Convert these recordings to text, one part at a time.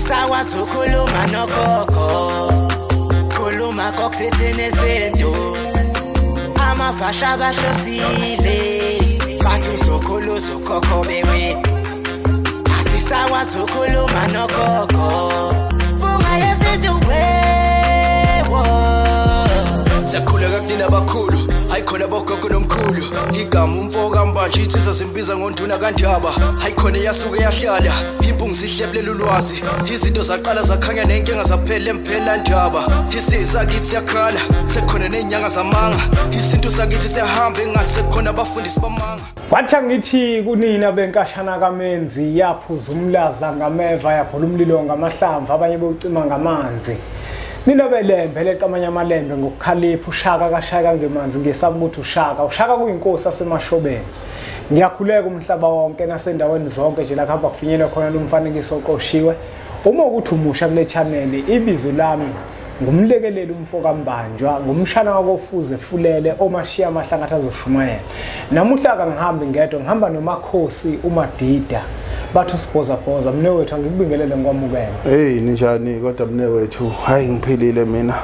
asisakwazi ukukhuluma nogogo khuluma kokuthethene izinto amavasha abahlosile bathi usokhuluza ugogo bewe asisakwazi ukukhuluma nogogo bungayeseduwewo Sakhuleka kunina abakhulu hayikhona bogogo nomkhulu igama umfoka mbanje ithi sasimbiza ngonduna kaNdaba hayikhona yasuke yahlala impungu sihlephlela ulwazi izinto zaqala zakhanya nenkinga zaphela emphela Ndaba isisa kithi siyakhala sekhona nenyanga zamanga izinto sakithi siyahamba engathi sekhona abafundisi bamanga wathi ngithi kunina benkashana kaMenzi yaphuza umlaza ngameva yaphula umlilo ngamahlamvu abanye beucima ngamanzi Nina belembe leqamanya amalembe ngokukhalipha ushaka kashaka ngemanzi ngesaba ukuthi ushaka kuyinkosi asemashobeni Ngiyakhuleka umhlaba wonke nasendaweni zonke nje la kuhamba kufinyelwa khona lumfanekiso oqoshiwe uma ukuthi umusha kule channel ibizo lami ngumlekeleli umfoka mbanjwa ngumshana wakofuze fulele omashiya amahlangatha azoshumayela namuhla kangihambi ngedwa ngihamba nomakhosi uMadida bathu Sbhozabhoza mne wethu ngikubingelele ngokwamukela hey ninjani kodwa mne wethu hayi ngiphilile mina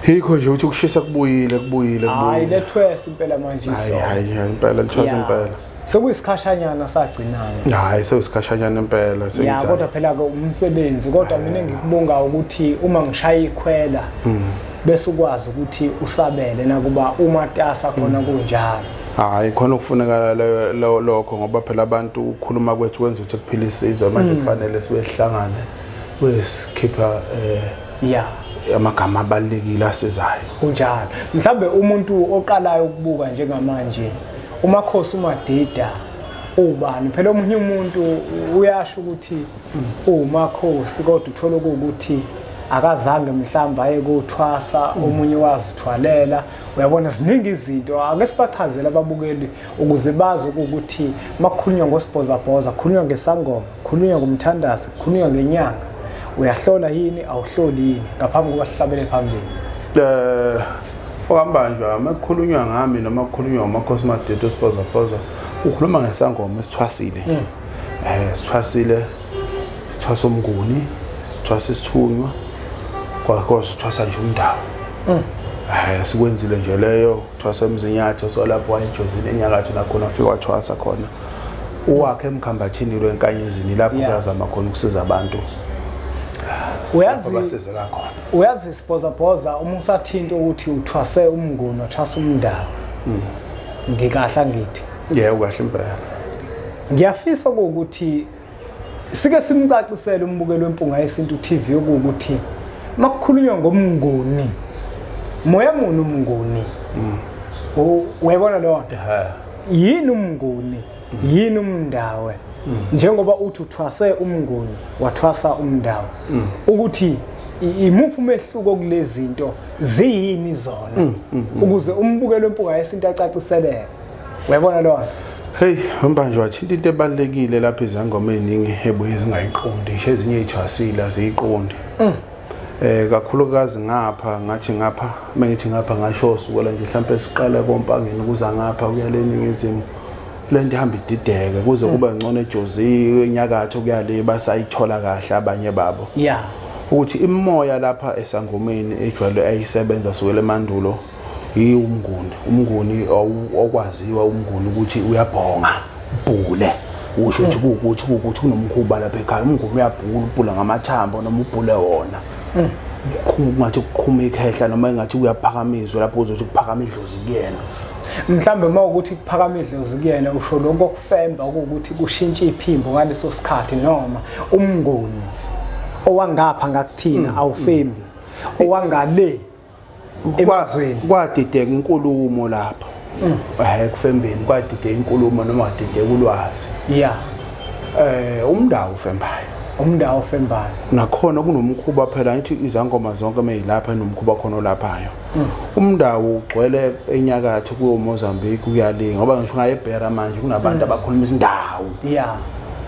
yikho nje uthi kushisa kubuyile hayi lethwesa impela manje hayi impela lithwasa impela sekuyisikhashanyana sagcinana hayi sekuyisikhashanyana impela seyithi kodwa phela ke umsebenzi kodwa mina ngikubonga ukuthi uma ngishaya ikhwela bese ukwazi ukuthi usabele nakuba umatasa khona kunjalo hayi khona ukufuneka lokho ngoba phela abantu ukukhuluma kwethu kwenza ukuthi kuphila isizwe manje kufanele sibehlangane wesikhipha amagama abalekile asizayo kunjalo mhlambe umuntu oqalayo ukubuka njengamanje umakhosi uMadida ubani phela omunye umuntu uyasho ukuthi umakhosi kodwa uthola ukuthi akazange mhlamba aye kuthwasa omunye wazithwalela uyabona ziningi izinto ake sibachazele ababukeli ukuze bazi ukuthi makukhulunywa ngoSbhozabhoza kukhulunywa ngeSangoma kukhulunywa ngomthandazi kukhulunywa ngenyanga uyahlola yini awuhloli yini ngaphambi kokuba sihlabele phambili Fokambanjwa makukhulunywa ngami noma kukhulunywa ngomakhosi uMadida uSbhozabhoza ukhuluma ngeSangoma esithwasile sithwasile sithwasa Umnguni sithwasa isithunywa kwakho sithwasa nje uMndawe sikwenzile nje leyo thwasa emzinyatho so lapho wayejozini enyakatho nakhona afika wathwasa khona uwakhe emkhambathini lwenkanyezini lapho uyazama khona ukusiza abantu uyazi Sbhozabhoza uma usathinta ukuthi uthwase Umnguni uthwasa uMndawe ngikahla ngithi ukahle impela ngiyafisa ukuthi sike simcacisele umbukelo wempunga yesintu TV ukuthi makukhulunywa ngomnguni moya muni umnguni uyabona lo yini umnguni yini uMndawe njengoba uthi uthwase Umnguni wathwasa uMndawe ukuthi imuphi umehluko kulezi zinto ziyini zona ukuze umbukelo wempunga yesintu acaciseleke uyabona lo hey manje wathi into ebalekile lapha iZangoma eziningi ebuye zingayiqondi ishe ezinye ithwasile aziyiqondi kakhulukazi ngapha ngathi ngapha mengithi ngapha ngasho sukela nje mhlawumbe esiqala kompangeni kuza ngapha kuyaleningizimo lento ihamba idideke kuze kube ngcono eJozi enyakatho kuyale basayithola kahle abanye babo ukuthi imoya lapha eSangomeni ejwayele ayisebenza sukela emandulo umnguni okwaziwa umnguni ukuthi uyabhonga ubhule usho ukuthi kunomkhuba lapha ekhaya umnguni uyabhula ngamathambo noma ubhule wona ngathi ukuqhuma ikhehla noma ngathi uyaphakamizwa lapho uzothi ukuphakama idlozi kuyena mhlambe mawukuthi kuphakama idlozi kuyena usho lokho kokufemba ukuthi kushintshe iphimbo ngaleso sikhathi noma umnguni owangapha ngakuthina awufembi owangale emazweni kwadideka inkulumo lapha kufembeni kwadideka inkulumo noma kwadideka ulwazi uMndawe ufembayo uMndawe ufembayo nakhona kunomkhuba phela ngithi iZangoma zonke meyilapha nomkhuba khona laphayo uMndawe ugcwele enyakatho kuyo Mozambique kuyalinga ngoba ngisho ngayeBhera manje kunabantu abakhuluma izindawo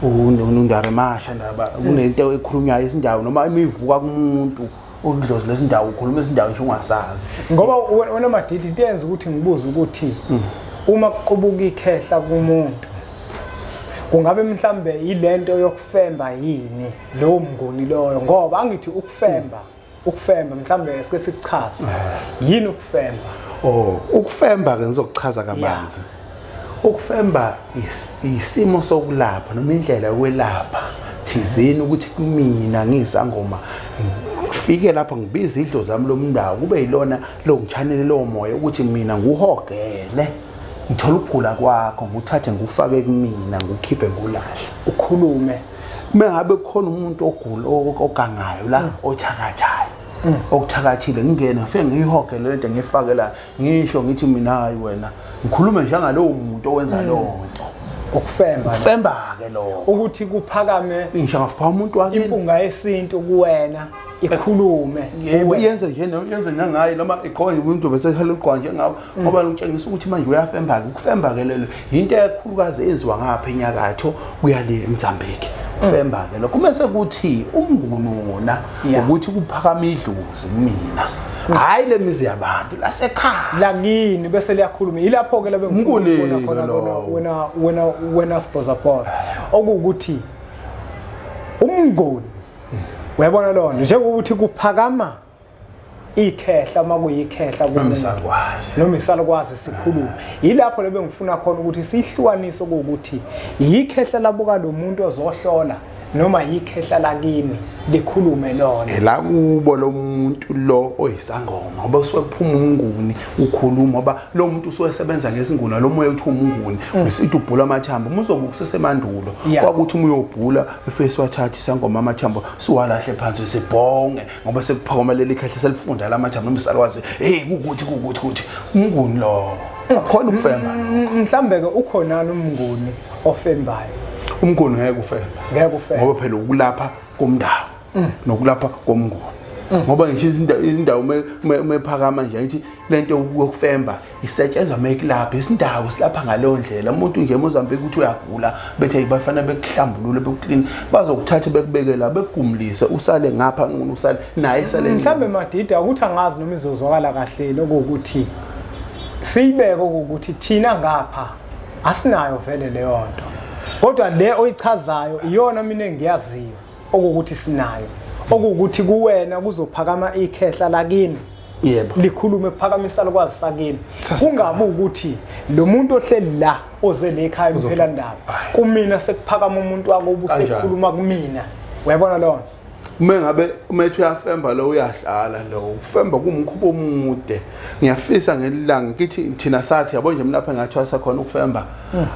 uNondare Masha ndaba kunento ekhulunywayo izindawo noma imivuka kumuntu ukudlozi lezindawo ukhuluma izindawo nje ungasazi ngoba wena Madidi intenza ukuthi ngibuze ukuthi uma kuqubuka ikhehla kumuntu kungabe mhlambe ilento yokufemba yini lo mnguni loyo ngoba angithi ukufemba mhlambe esike sikuchaza yini ukufemba ukufemba ke ngizokuchaza kabanzi ukufemba isimo sokulapha noma indlela yokwelapha thizeni ukuthi kumina ngiZangoma ngifike lapha ngibiza idlo zami loMndawe kube yilona lo ngichanele lo moya ukuthi mina nguhogele ngithola ukugula kwakho nguthathe ngufake kumina ngukhiphe ngulahle ukhulume mengabe kukhona umuntu ogula ogangayo la othakajayo okuthakathile ngingena ngifike ngiyihogele lento ngifake la ngisho ngithi mina hayi wena ngikhulume njengalowo muntu owenza lonto ukufemba ke lo ukuthi kuphakame ngisho ngaphuma umuntu wakhe impunga yesintu kuwena ikhulume yenze nangaye noma iqonje umuntu bese khala uqonje ngawo ngoba utshengisa ukuthi manje uyafemba ke ukufemba ke lelo into ekhulukazi enziwa ngapha enyakatho kuyale eMozambique ukufemba ke lo kumase kuthi umngununa ukuthi kuphakama idlozi kumina hayi lemizi yabantu lasekhaya la kini bese liyakhuluma ilapho ke labe ngifuna khona wena Sbhozabhoza okuwukuthi umnguni uyabona lo njengokuthi kuphakama ikhehla makuyikhehla noMisalukwazi sikhuluma ilapho lebe ngifuna khona ukuthi sihlukanise ukuthi yikhehla labuka lo muntu ozohlola noma yikhehla lakini likhulume lona la kubo lo muntu lo oyiZangoma ngoba usuke kuphuma umnguni ukhuluma ngoba lo muntu ususebenza ngesinguna lo moya uthi umnguni usithi ubhula amathambo muzokusesemandulo kwakuthi uyobhula efese wathatha iSangoma amathambo siwalahle phansi sibhonge ngoba sekuphakomelela ikhehla selifunda lamathambo noMisalukwazi kukuthi umnguni lo khona ukufemba mhlambe ke ukhona umnguni ofembayo umnguni ngeke ufemba ngoba phela ukulapha komNdawo nokulapha komnguni ngoba ngisho izindawo mephakama nje ngithi lento yokufemba isetshenzwa mekulapha izindawo silapha ngalo ndlela umuntu nje eMozambique uthi uyagula bethe bafana bekuhlambulule bekukline bazokuthatha bekubeke la bekugumlise usale ngapha usale naye sale mhlambe madida ukuthi angazi noma izozwakala kahle lokuthi siyibeke ukuthi thina ngapha asinayo vele leyo nto kodwa le oyichazayo iyona mina engiyaziyo okuthi sinayo okuthi kuwena kuzophakama ikhehla lakini yebo likhulume kuphakamisa lokwazi sakini kungabe ukuthi lo muntu ohleli la oze le ekhaya imphela ndaba kumina sekuphakama umuntu wako ubusekhuluma kumina uyabona lona mengabe umethu uyafemba lo uyahlala lo ukufemba kumkhubo omude ngiyafisa ngelilanga ngithi thina sathi yabo nje mina lapha ngathwasa khona ukufemba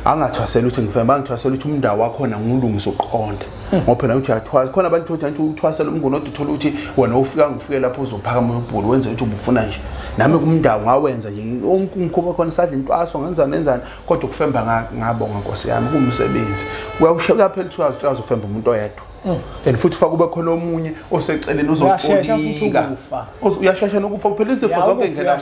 angathwasela ukuthi ngifemba angithwasela ukuthi uMndawe wakhona ngulungisa uqonda ngoba phela uthi uyathwasa khona abantu thothi nje uthwasela umnguni oduthola ukuthi wena ufika ngifike lapho uzophakama ubhulu wenze ukuthi ubufuna nje nami kuMndawe ngawenza nje umkhubo khona sadla intwaso ngenzani kodwa ukufemba ngabonga Nkosi yami kumsebenzi kuyawushaya phela uthazi ufemba umuntu oyedwa and futhi fa kube khona omunye oseceleni uzoqolinga uyashesha nokufa phela izifo zonke ngena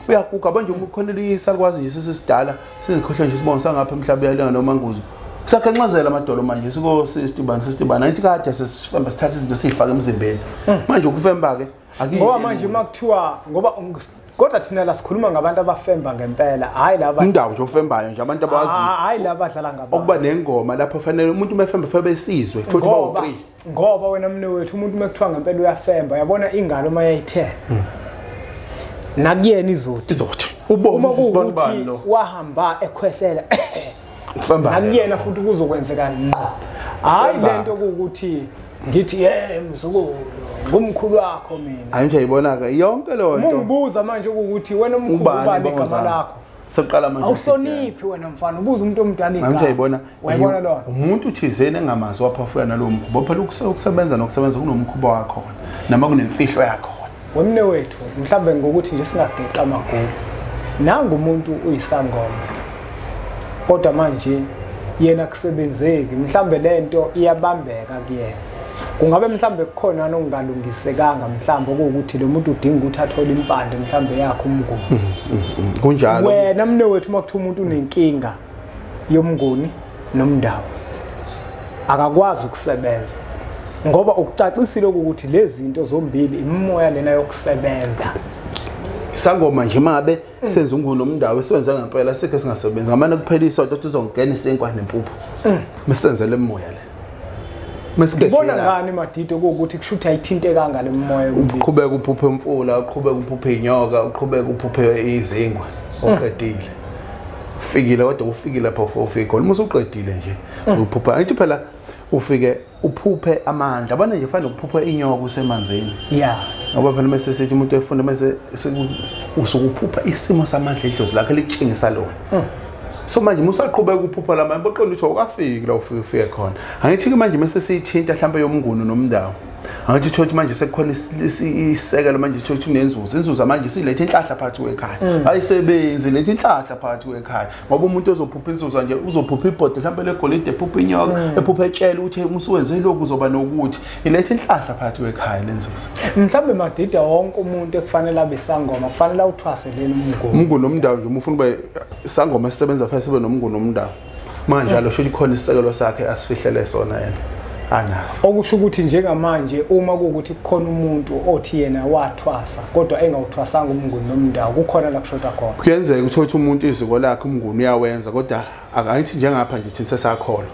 uyaguga manje ukukhona iSalukwazi nje sesisidala sizikhohlwa nje sibonga sangapha emhlabeni yalenga nomanguzo sakhanxazela amadolo manje siko sisitibana ngithi kade sesifemba sithatha izinto sifaka emzimbeni manje ukufemba ke ngoba manje makuthiwa ngoba kodwa thina la sikhuluma ngabantu abafemba ngempela hayi laba indawo nje ofembayo nje abantu abazi hayi laba badlala ngabantu okuba nengoma lapho fanele umuntu mefemba fa besizwe thothi bawu3 ngoba wena mne wethu umuntu mekuthiwa ngempela uyafemba yabona ingalo mayayithe nakuyena izothi uma kuwukuthi wahamba ekhwehlela ufemba nakuyena futhi kuzokwenzeka ngqo hayi lento ukuthi ngithi mzukulu ngumkhulu wakho mina ayinje ayibona ke yonke lo nto ungibuza manje ukuthi wena umkhulu ubani igama lakho soqala manje awuhloniphi wena mfana ubuza umuntu omdala igama ayinje ayibona wayibona lona umuntu thizeni engamazi waphafika nalowo mkhubo phela ukusebenza nokusebenza kunomkhubo wakho nama kunemfihlo yakho wemne wethu mhlambe ngokuthi nje singageqa amagulu nanga umuntu uyiSangoma kodwa manje yena kusebenzeki mhlambe lento iyabambeka kuyena kungabe mhlambe kukhona nokungalungisekanga mhlambe ukuthi lo muntu udinga ukuthi athole impande mhlambe yakho umnguni kunjalo wena mne wethu makuthiwa umuntu unenkinga yomnguni noMndawe akakwazi ukusebenza ngoba ukucacisile ukuthi lezi zinto zombili imoya lena yokusebenza Sangoma nje mabe senza umnguni noMndawe siwenza ngempela sikhe singasebenzi ngamane kuphela isonto tuzongena isinkwa nempuphu mesenzele emoya le Ngibona ngani Madido ukuthi kushuthi ayithinte kanga le moya uqhubeka uphuphe umfula uqhubeka uphuphe inyoka uqhubeka uphuphe izingwe oqedile ufikile kodwa ufikile lapha ufika uma usuqedile nje uphupha ayithi phela ufike uphuphe amandla abana nje fanele ukuphupha inyoka usemanzini ngoba phela mase sithi umuntu efunda mase usukuphupha isimo samandla edlozi lakhe litshengisa lona so manje musaqhubeka ukuphupha lamanye boqonda ukuthi awukafiki la ufike khona angithi ke manje mase siyithinta mhlawumbe yomnguni noMndawe angithi thothi manje sekukhona isekelo manje thothi inzuzo manje silethe inhlahla phakathi kwekhaya ayisebenzi lethe inhlahla phakathi kwekhaya ngoba umuntu ozophupha inzuzo nje uzophupha ibhodo mhlawumbe legolide ephupha inyoka ephupha etshela ukuthi umusuwenze lokhu uzoba nokuthi ilethe inhlahla phakathi kwekhaya lenzuzo mhlawumbe Madida wonke umuntu ekufanele abe sangoma kufanele uthwaselele umnguni noMndawe nje umufuna ube sangoma esebenza fanele sibe nomnguni noMndawe manje njalo sho likhona isekelo sakhe asifihlele sona yena anaso okusho ukuthi njengamanje uma kuukuthi kukhona umuntu othi yena wathwasa kodwa engawuthwasanga umnguni noMndawe kukhona la kushoda khona kuyenzeka ukuthi umuntu iziko lakhe umnguni uyawenza kodwa akayithi njengapha nje thina sesakholwa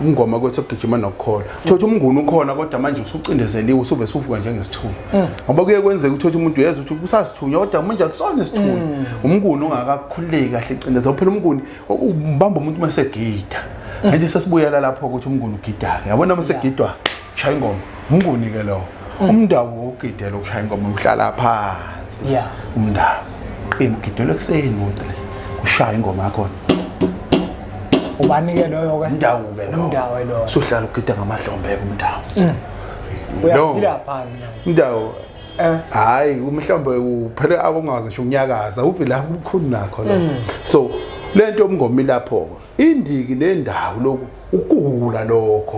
umngoma kwethu ukugijima nokukholwa thothi umnguni ukhona kodwa manje usucindezeliwe usuve suvuka njengesithunywa ngoba kuye kwenzeka ukuthi umuntu uyeza ukuthi kusasithunywa kodwa manje akusona isithunywa umnguni ungakakhuleki kahle icindezela phela umnguni umbamba umuntu masegida Nje sasibuyela lapho ukuthi umnguni ugida ke yabona mase gidwa shaya ingoma umnguni ke lo uMndawe ugidela ukushaya ingoma umhlala phansi uMndawe imgidelo kuseni modle kushaya ingoma yakho ubani ke loyo ke uMndawe lo sohlala ugida ngamahlombe uMndawe uyaphila phani uMndawe hayi umhlombe uphela abongazi nje unyakaza uvila ukukhulu nakho lo so lento yomngoma lapho indiki nendawo lokhu ukugula lokho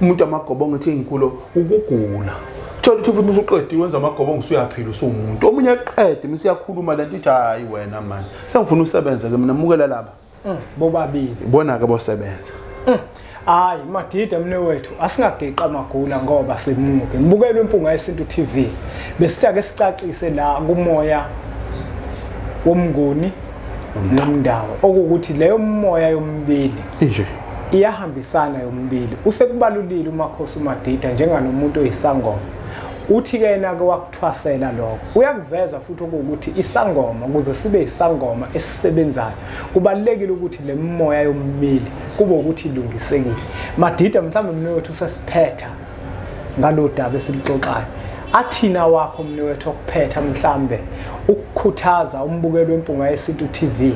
umuntu amagobongo ethi inkulu ukugula thola ukuthi umuntu usuqedile wenza amagobongo usuyaphila usumuntu omunye aqede misiyakhuluma lento ithi hayi wena manje sengifuna usebenze ke mina mukela lapha bobabili bona ke bosebenza hayi Madida mne wethu asingageqa amagula ngoba simuke mbukela impunga yesintu TV besitake sicacise la kumoya womnguni noMndawe okuthi leyo moya yombili nje iyahambisana yombili usekubalulile uMakhosi uMadida njenganomuntu oyisangoma uthi ke nake wakuthwasela lokho uyakuveza futhi ukuthi isangoma ukuze sibe isangoma esisebenzayo kubalekile ukuthi le moya yombili kube ukuthi ilungisekile Madida mhlawumbe mne wethu sesiphetha ngalodaba esilixoxayo athina wakho mne wethu okuphetha mhlambe ukukhuthaza umbukelo wempunga yesintu TV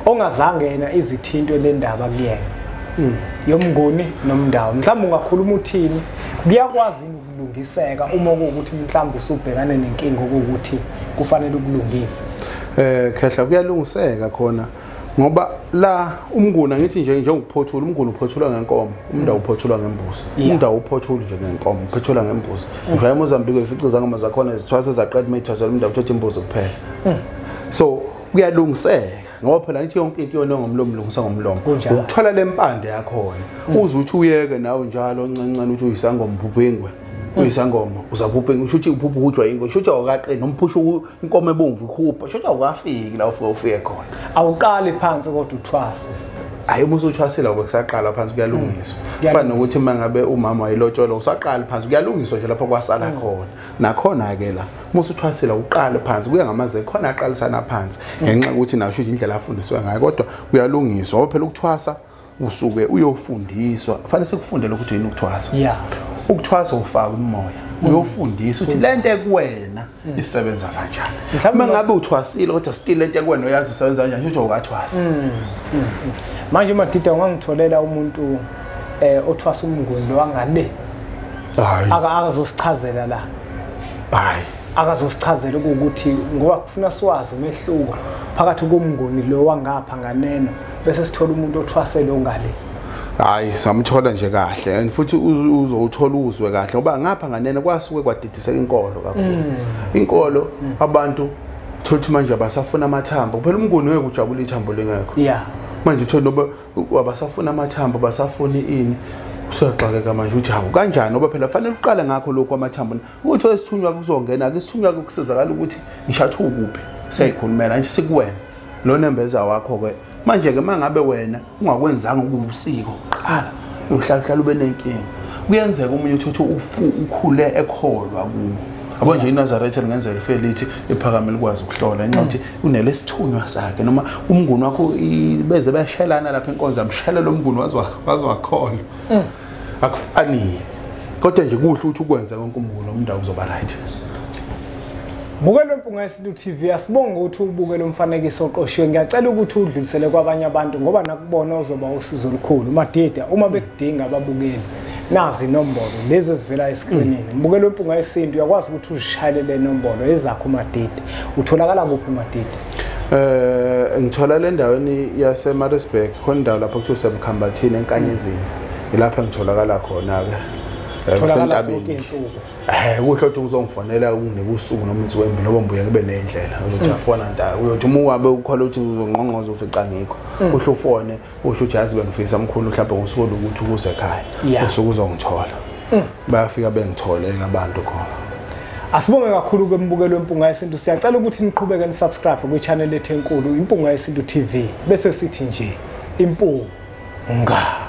ongazange yena izithinto lendaba kuyena yomnguni noMndawe mhlawumbe ungakhuluma uthini kuyakwazi ukulungiseka uma kuukuthi mhlawumbe usubhekane nenkingo ukuthi kufanele ukulungisa khehla kuyalungiseka khona ngoba la umnguni ngithi nje ngokuphothula umnguni uphothula ngenkomo uMndawe uphothula ngembuzi uMndawe uphothula nje ngenkomo uphothula ngembuzi nje eMozambique ifice zangoma zakhona izithwase zaqeda mayithwasela uMndawe uthatha imbuzi kuphela so kuyalungiseka ngoba phela ngithi yonke into yona ngomlomo lungisa ngomlomo ukuthola lempande yakhona uze uthi uyeke nawe njalo oncancane uthi uyisangoma uphuphe uyisangoma uzaphuphe ushuthi uphuphe ukujwa ingwe ushuthi awukaqeni nomphusha inkomo ebomvu ikhupha ushuthi awukafiki la ufike khona awuqali phansi kodwa uthwase hayi uma usuthwasela kusaqala phansi kuyalungiswa kufana nokuthi mangabe umama wayilotsholo usaqala phansi kuyalungiswa nje lapho kwasala khona nakhona ke la uma usuthwasela uqala phansi kuya ngamaze khona aqalisana phansi ngenxa ukuthi nasho indlela afundiswe ngayo kodwa kuyalungiswa ngoba phela ukuthwasa usuke uyofundiswa kufanele sikufundele ukuthi yini ukuthwasa ukuthwasa ufaka umoya uyofundisa ukuthi lento ekuwena isebenza kanjani mhlawumbe ngabe uthwasile kodwa still lento ekuwena uyazi isebenza kanjani ukuthi awukathwasa manje Madida ungangitholela umuntu othwasa umnguni lo wangale akazosichazela la hayi akazosichazela ukuthi ngoba kufuna siwazi umehluko phakathi komnguni lo wangapha nganeno bese sithola umuntu othwasele ongale hayi samthola nje kahle and futhi uzothola uzwe kahle ngoba ngapha nganene kwasuke kwadidiseka inkolo kakhulu inkolo abantu thothi manje abasafuna amathambo phela umnguni ngeke ujabule ithambo lengekho yeah manje uthola noba abasafuna amathambo basafuna ini Usuyaxakeka manje uthi hawu kanjani ngoba phela fanele uqale ngakho lokho amathambo ukuthi esithunywa kuzongena ke isithunywa kusizakala ukuthi ngishathu kuphi seyikhulumela nje sikuwena lo nembeza wakho ke manje ke mangabe wena ungakwenzanga ukubusiko qala uhlala ube nenkingi kuyenzeka umunye uthi ukhule ekholwa kuwo abo nje iNazaretha ngenzeka ifelithi ephakamela ukwazi ukuhlola enxa ukuthi unelesithunywa sakhe noma umnguni wakho beze bayashelana lapha enkonzo amshela lo mnguni wazwakhola akufani kodwa nje kuhle ukuthi ukwenza konke umnguni noMndawe uzoba right. Bukela Umpunga yesintu TV asibonga ukuthi ubukele umfanekiso oqoshiwe ngiyacela ukuthi udlulisele kwabanye abantu ngoba nakubona uzoba usizo olukhulu madida uma bekudinga ababukeli nazi inombolo lezi ezivela escreenini mbukela Umpunga yesintu uyakwazi ukuthi uzishayelele inombolo ezakho madida utholakala kuphi madida ngithola le ndaweni yase Maritzburg khona indawo lapho kuthiwa semkhambathini enkanyezini ilapha ngitholakala khona ke tholakala zonke insuku kuhle ukuthi uzongifonela unekusuku noma insuku embi ngoba mbuye ngibe nendlela ukuthi afona nta uyothi uma wabe ukhola ukuthi uzonqonqoza ufica ngikho kuhle ufone usho ukuthi yazi bengifisa mkhulu mhlawumbe ngosuku ukuthi ukuze ekhaya usuku uzongithola bayafika bengithole abantu khona. Asibonge kakhulu kwembukelo Umpunga yesintu siyacela ukuthi niqhubeke nisubscribe kwi-channel ethu enkulu Umpunga yesintu TV bese sithi nje impunga.